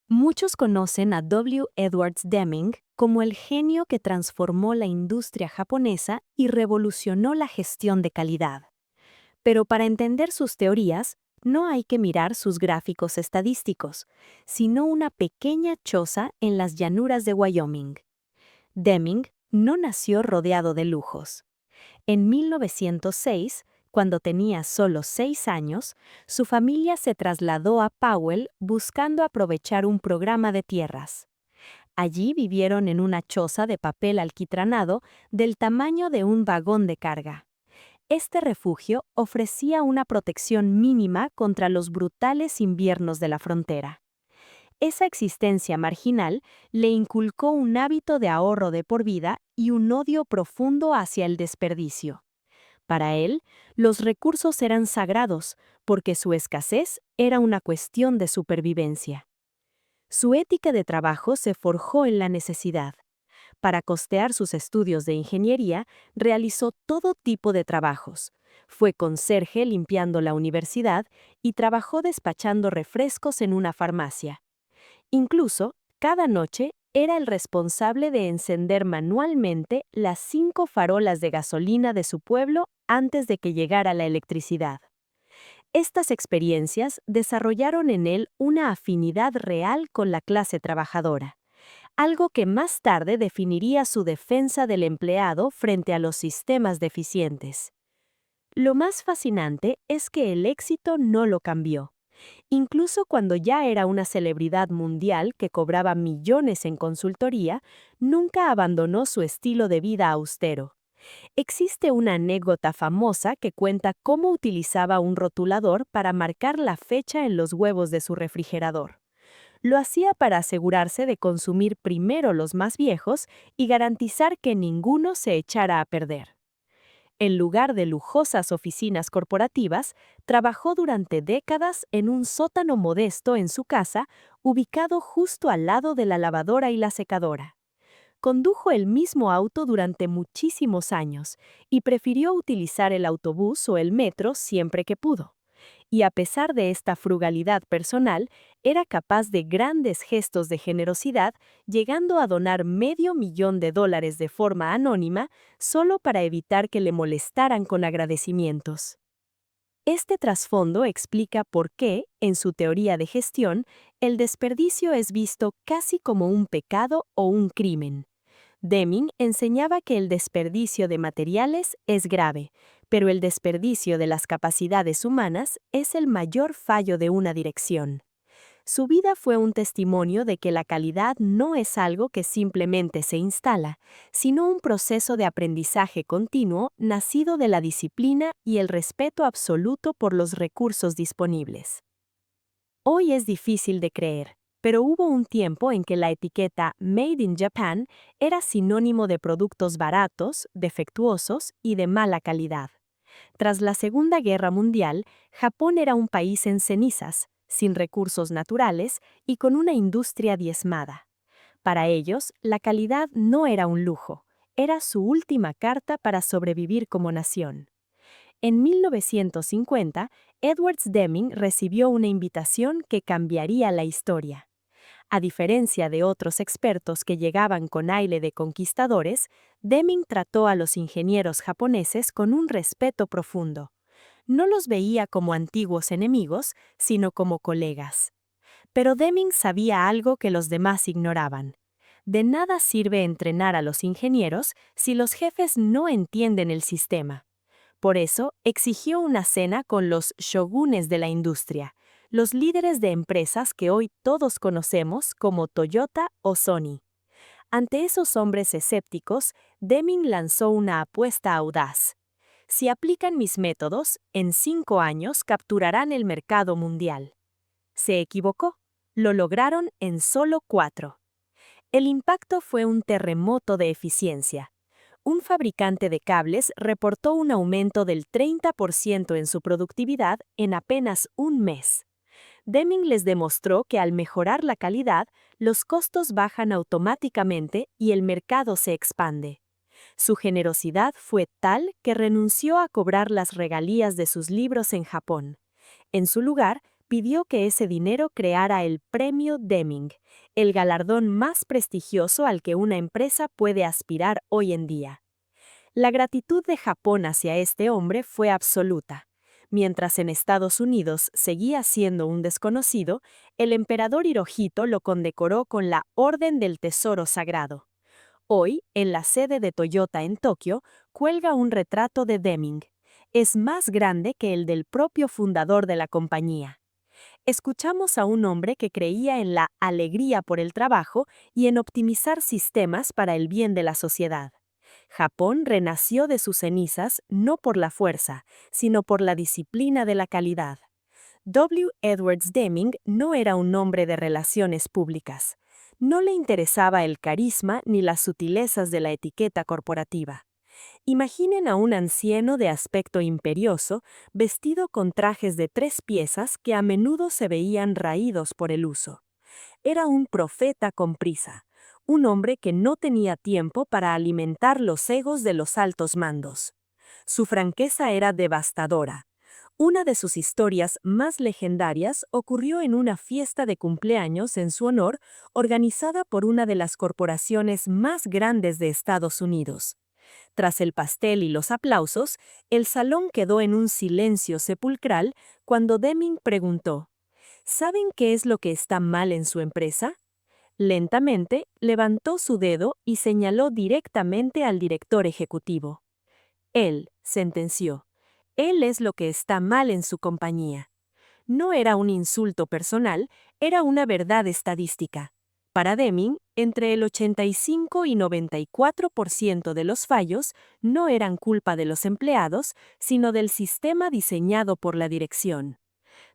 Muchos conocen a W. Edwards Deming como el genio que transformó la industria japonesa y revolucionó la gestión de calidad. Pero para entender sus teorías, no hay que mirar sus gráficos estadísticos, sino una pequeña choza en las llanuras de Wyoming. Deming no nació rodeado de lujos. En 1906, cuando tenía solo 6 años, su familia se trasladó a Powell buscando aprovechar un programa de tierras. Allí vivieron en una choza de papel alquitranado del tamaño de un vagón de carga. Este refugio ofrecía una protección mínima contra los brutales inviernos de la frontera. Esa existencia marginal le inculcó un hábito de ahorro de por vida y un odio profundo hacia el desperdicio. Para él, los recursos eran sagrados, porque su escasez era una cuestión de supervivencia. Su ética de trabajo se forjó en la necesidad. Para costear sus estudios de ingeniería, realizó todo tipo de trabajos. Fue conserje limpiando la universidad y trabajó despachando refrescos en una farmacia. Incluso, cada noche, era el responsable de encender manualmente las 5 farolas de gasolina de su pueblo antes de que llegara la electricidad. Estas experiencias desarrollaron en él una afinidad real con la clase trabajadora, algo que más tarde definiría su defensa del empleado frente a los sistemas deficientes. Lo más fascinante es que el éxito no lo cambió. Incluso cuando ya era una celebridad mundial que cobraba millones en consultoría, nunca abandonó su estilo de vida austero. Existe una anécdota famosa que cuenta cómo utilizaba un rotulador para marcar la fecha en los huevos de su refrigerador. Lo hacía para asegurarse de consumir primero los más viejos y garantizar que ninguno se echara a perder. En lugar de lujosas oficinas corporativas, trabajó durante décadas en un sótano modesto en su casa, ubicado justo al lado de la lavadora y la secadora. Condujo el mismo auto durante muchísimos años y prefirió utilizar el autobús o el metro siempre que pudo. Y a pesar de esta frugalidad personal, era capaz de grandes gestos de generosidad, llegando a donar $500,000 de forma anónima solo para evitar que le molestaran con agradecimientos. Este trasfondo explica por qué, en su teoría de gestión, el desperdicio es visto casi como un pecado o un crimen. Deming enseñaba que el desperdicio de materiales es grave, pero el desperdicio de las capacidades humanas es el mayor fallo de una dirección. Su vida fue un testimonio de que la calidad no es algo que simplemente se instala, sino un proceso de aprendizaje continuo nacido de la disciplina y el respeto absoluto por los recursos disponibles. Hoy es difícil de creer, pero hubo un tiempo en que la etiqueta Made in Japan era sinónimo de productos baratos, defectuosos y de mala calidad. Tras la Segunda Guerra Mundial, Japón era un país en cenizas, sin recursos naturales y con una industria diezmada. Para ellos, la calidad no era un lujo, era su última carta para sobrevivir como nación. En 1950, Edwards Deming recibió una invitación que cambiaría la historia. A diferencia de otros expertos que llegaban con aire de conquistadores, Deming trató a los ingenieros japoneses con un respeto profundo. No los veía como antiguos enemigos, sino como colegas. Pero Deming sabía algo que los demás ignoraban. De nada sirve entrenar a los ingenieros si los jefes no entienden el sistema. Por eso, exigió una cena con los shogunes de la industria, los líderes de empresas que hoy todos conocemos como Toyota o Sony. Ante esos hombres escépticos, Deming lanzó una apuesta audaz. Si aplican mis métodos, en 5 años capturarán el mercado mundial. Se equivocó. Lo lograron en solo 4. El impacto fue un terremoto de eficiencia. Un fabricante de cables reportó un aumento del 30% en su productividad en apenas un mes. Deming les demostró que al mejorar la calidad, los costos bajan automáticamente y el mercado se expande. Su generosidad fue tal que renunció a cobrar las regalías de sus libros en Japón. En su lugar, pidió que ese dinero creara el Premio Deming, el galardón más prestigioso al que una empresa puede aspirar hoy en día. La gratitud de Japón hacia este hombre fue absoluta. Mientras en Estados Unidos seguía siendo un desconocido, el emperador Hirohito lo condecoró con la Orden del Tesoro Sagrado. Hoy, en la sede de Toyota en Tokio, cuelga un retrato de Deming. Es más grande que el del propio fundador de la compañía. Escuchamos a un hombre que creía en la alegría por el trabajo y en optimizar sistemas para el bien de la sociedad. Japón renació de sus cenizas no por la fuerza, sino por la disciplina de la calidad. W. Edwards Deming no era un hombre de relaciones públicas. No le interesaba el carisma ni las sutilezas de la etiqueta corporativa. Imaginen a un anciano de aspecto imperioso, vestido con trajes de 3 piezas que a menudo se veían raídos por el uso. Era un profeta con prisa, un hombre que no tenía tiempo para alimentar los egos de los altos mandos. Su franqueza era devastadora. Una de sus historias más legendarias ocurrió en una fiesta de cumpleaños en su honor organizada por una de las corporaciones más grandes de Estados Unidos. Tras el pastel y los aplausos, el salón quedó en un silencio sepulcral cuando Deming preguntó: ¿Saben qué es lo que está mal en su empresa? Lentamente, levantó su dedo y señaló directamente al director ejecutivo. Él, sentenció. Él es lo que está mal en su compañía. No era un insulto personal, era una verdad estadística. Para Deming, entre el 85 y 94% de los fallos no eran culpa de los empleados, sino del sistema diseñado por la dirección.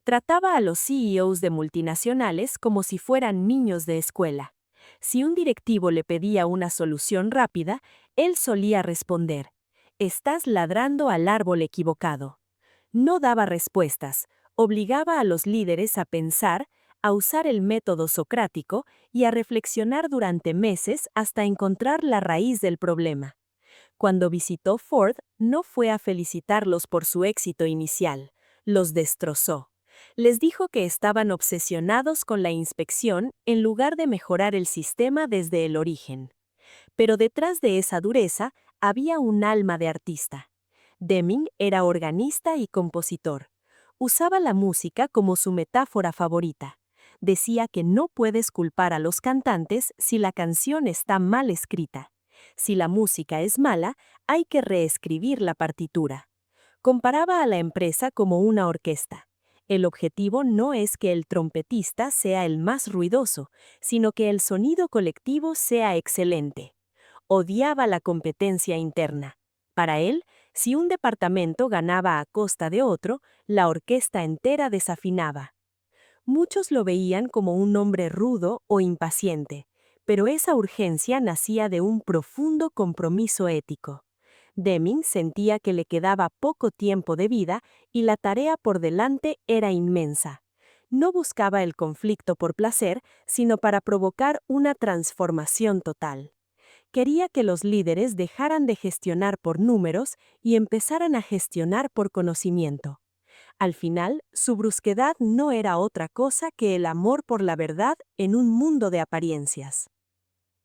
Trataba a los CEOs de multinacionales como si fueran niños de escuela. Si un directivo le pedía una solución rápida, él solía responder: «Estás ladrando al árbol equivocado». No daba respuestas, obligaba a los líderes a pensar, a usar el método socrático y a reflexionar durante meses hasta encontrar la raíz del problema. Cuando visitó Ford, no fue a felicitarlos por su éxito inicial, los destrozó. Les dijo que estaban obsesionados con la inspección en lugar de mejorar el sistema desde el origen. Pero detrás de esa dureza había un alma de artista. Deming era organista y compositor. Usaba la música como su metáfora favorita. Decía que no puedes culpar a los cantantes si la canción está mal escrita. Si la música es mala, hay que reescribir la partitura. Comparaba a la empresa como una orquesta. El objetivo no es que el trompetista sea el más ruidoso, sino que el sonido colectivo sea excelente. Odiaba la competencia interna. Para él, si un departamento ganaba a costa de otro, la orquesta entera desafinaba. Muchos lo veían como un hombre rudo o impaciente, pero esa urgencia nacía de un profundo compromiso ético. Deming sentía que le quedaba poco tiempo de vida y la tarea por delante era inmensa. No buscaba el conflicto por placer, sino para provocar una transformación total. Quería que los líderes dejaran de gestionar por números y empezaran a gestionar por conocimiento. Al final, su brusquedad no era otra cosa que el amor por la verdad en un mundo de apariencias.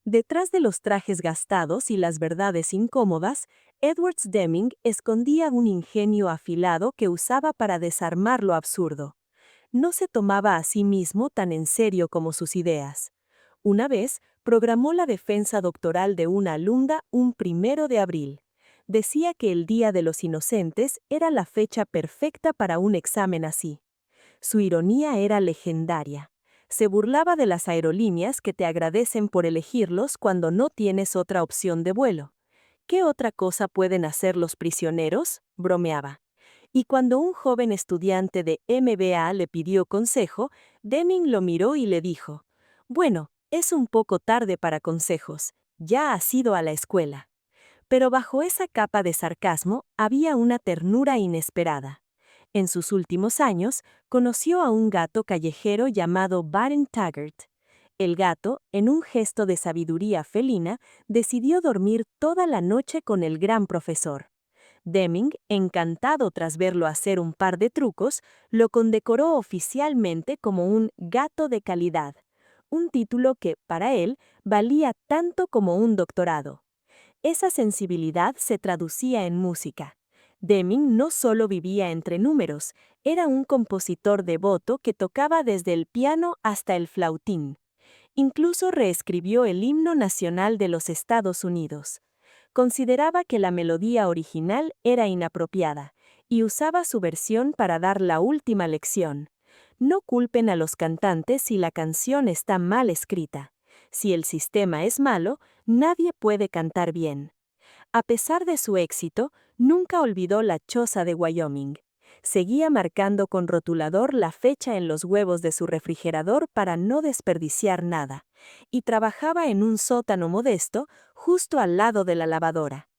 Detrás de los trajes gastados y las verdades incómodas, Edwards Deming escondía un ingenio afilado que usaba para desarmar lo absurdo. No se tomaba a sí mismo tan en serio como sus ideas. Una vez, programó la defensa doctoral de una alumna un 1 de abril. Decía que el Día de los Inocentes era la fecha perfecta para un examen así. Su ironía era legendaria. Se burlaba de las aerolíneas que te agradecen por elegirlos cuando no tienes otra opción de vuelo. ¿Qué otra cosa pueden hacer los prisioneros?, bromeaba. Y cuando un joven estudiante de MBA le pidió consejo, Deming lo miró y le dijo: «Bueno, es un poco tarde para consejos, ya has ido a la escuela». Pero bajo esa capa de sarcasmo había una ternura inesperada. En sus últimos años, conoció a un gato callejero llamado Baron Taggart. El gato, en un gesto de sabiduría felina, decidió dormir toda la noche con el gran profesor. Deming, encantado tras verlo hacer un par de trucos, lo condecoró oficialmente como un gato de calidad, un título que, para él, valía tanto como un doctorado. Esa sensibilidad se traducía en música. Deming no solo vivía entre números, era un compositor devoto que tocaba desde el piano hasta el flautín. Incluso reescribió el himno nacional de los Estados Unidos. Consideraba que la melodía original era inapropiada y usaba su versión para dar la última lección. No culpen a los cantantes si la canción está mal escrita. Si el sistema es malo, nadie puede cantar bien. A pesar de su éxito, nunca olvidó la choza de Wyoming. Seguía marcando con rotulador la fecha en los huevos de su refrigerador para no desperdiciar nada, y trabajaba en un sótano modesto justo al lado de la lavadora.